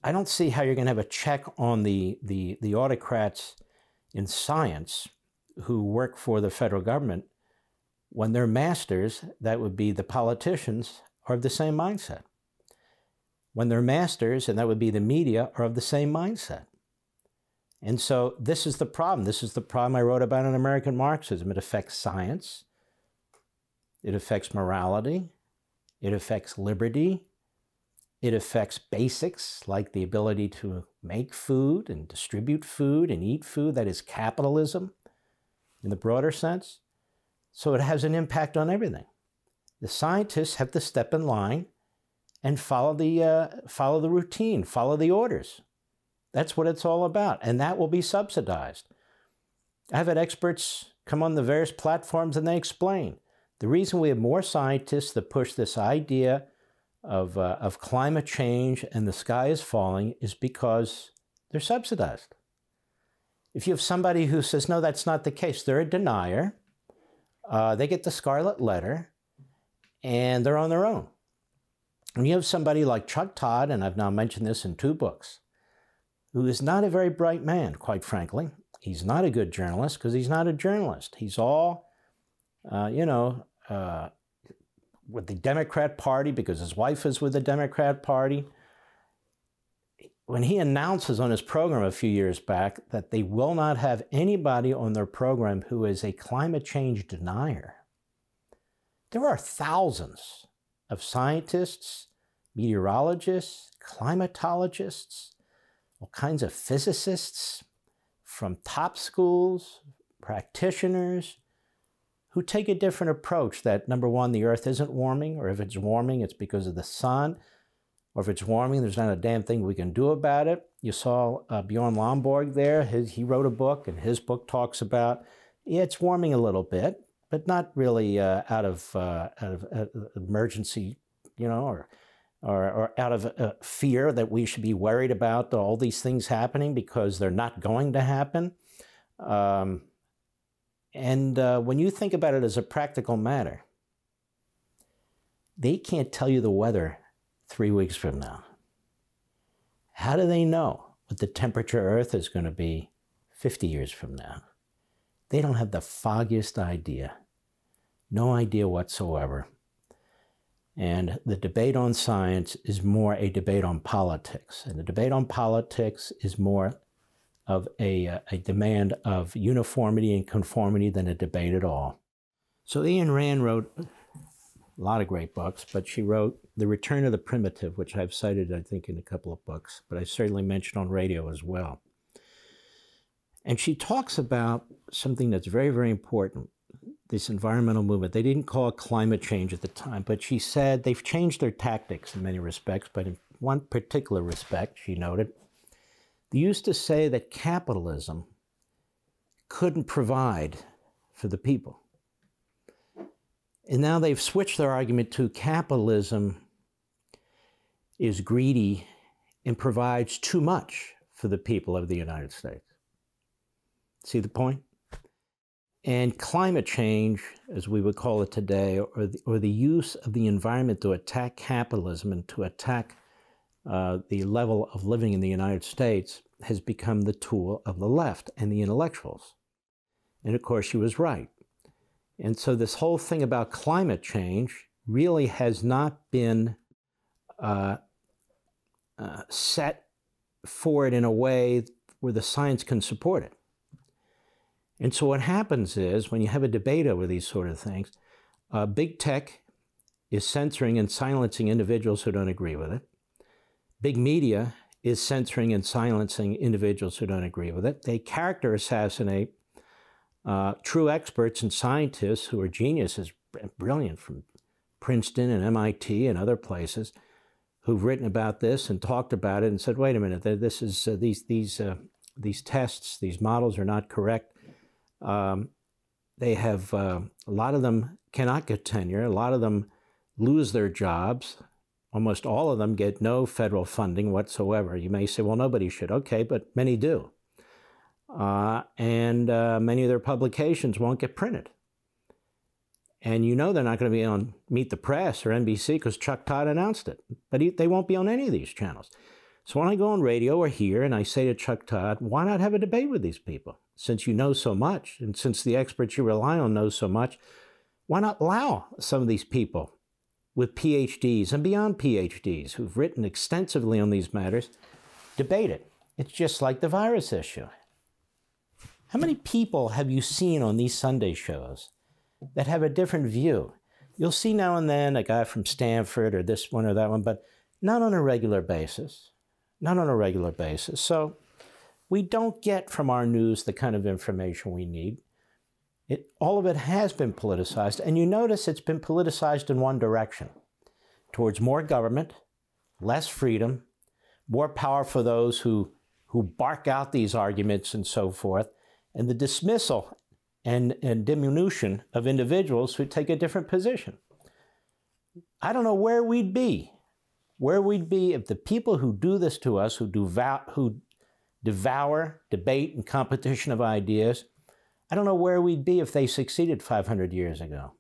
I don't see how you're going to have a check on the autocrats in science who work for the federal government when their masters, that would be the politicians, are of the same mindset. When their masters, and that would be the media, are of the same mindset. And so this is the problem. This is the problem I wrote about in American Marxism. It affects science. It affects morality. It affects liberty. It affects basics like the ability to make food and distribute food and eat food. That is capitalism in the broader sense. So it has an impact on everything. The scientists have to step in line and follow the routine, follow the orders. That's what it's all about, and that will be subsidized. I've had experts come on the various platforms and they explain the reason we have more scientists that push this idea of climate change and the sky is falling is because they're subsidized. If you have somebody who says, no, that's not the case, they're a denier, they get the scarlet letter, and they're on their own. And you have somebody like Chuck Todd, and I've now mentioned this in 2 books, who is not a very bright man, quite frankly. He's not a good journalist because he's not a journalist. He's all, with the Democrat Party because his wife is with the Democrat Party. When he announces on his program a few years back that they will not have anybody on their program who is a climate change denier, there are thousands of scientists, meteorologists, climatologists, all kinds of physicists from top schools, practitioners, who take a different approach that, number one, the Earth isn't warming, or if it's warming, it's because of the sun, or if it's warming, there's not a damn thing we can do about it. You saw Bjorn Lomborg there. He wrote a book, and his book talks about, yeah, it's warming a little bit, but not really out of emergency, or out of fear that we should be worried about all these things happening because they're not going to happen. When you think about it as a practical matter, they can't tell you the weather 3 weeks from now. How do they know what the temperature of Earth is going to be 50 years from now? They don't have the foggiest idea. No idea whatsoever. And the debate on science is more a debate on politics. And the debate on politics is more of a demand of uniformity and conformity than a debate at all. So Ayn Rand wrote a lot of great books, but she wrote The Return of the Primitive, which I've cited, I think, in a couple of books, but I certainly mentioned on radio as well. And she talks about something that's very, very important, this environmental movement. They didn't call it climate change at the time, but she said they've changed their tactics in many respects, but in one particular respect, she noted, they used to say that capitalism couldn't provide for the people. And now they've switched their argument to capitalism is greedy and provides too much for the people of the United States. See the point? And climate change, as we would call it today, or the use of the environment to attack capitalism and to attack the level of living in the United States has become the tool of the left and the intellectuals. And of course, she was right. And so this whole thing about climate change really has not been set forward in a way where the science can support it. And so what happens is, when you have a debate over these sort of things, big tech is censoring and silencing individuals who don't agree with it. Big media is censoring and silencing individuals who don't agree with it. They character assassinate true experts and scientists who are geniuses, brilliant, from Princeton and MIT and other places, who've written about this and talked about it and said, wait a minute, this is, these tests, these models are not correct. They have, a lot of them cannot get tenure. A lot of them lose their jobs. Almost all of them get no federal funding whatsoever. You may say, well, nobody should. Okay, but many do. Many of their publications won't get printed. And you know they're not going to be on Meet the Press or NBC because Chuck Todd announced it. But they won't be on any of these channels. So when I go on radio or here and I say to Chuck Todd, why not have a debate with these people? Since you know so much, and since the experts you rely on know so much, why not allow some of these people with PhDs and beyond PhDs who've written extensively on these matters, debate it? It's just like the virus issue. How many people have you seen on these Sunday shows that have a different view? You'll see now and then a guy from Stanford or this one or that one, but not on a regular basis. Not on a regular basis. So we don't get from our news the kind of information we need. All of it has been politicized, and you notice it's been politicized in one direction, towards more government, less freedom, more power for those who bark out these arguments and so forth, and the dismissal and diminution of individuals who take a different position. I don't know where we'd be if the people who do this to us, who devour debate and competition of ideas, I don't know where we'd be if they succeeded 500 years ago.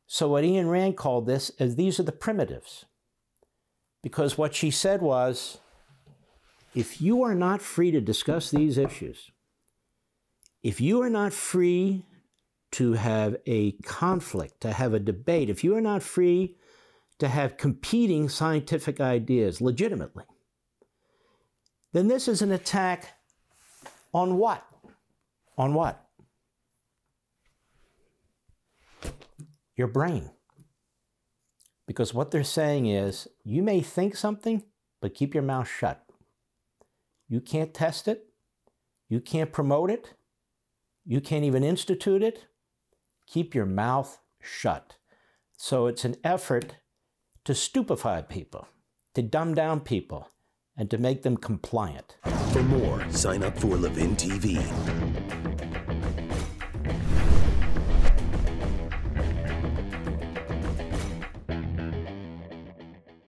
So what Ayn Rand called this is these are the primitives. Because what she said was, if you are not free to discuss these issues, if you are not free to have a conflict, to have a debate, if you are not free to have competing scientific ideas legitimately, then this is an attack on what? On what? Your brain. Because what they're saying is, you may think something, but keep your mouth shut. You can't test it. You can't promote it. You can't even institute it. Keep your mouth shut. So it's an effort to stupefy people, to dumb down people, and to make them compliant. For more, sign up for BlazeTV.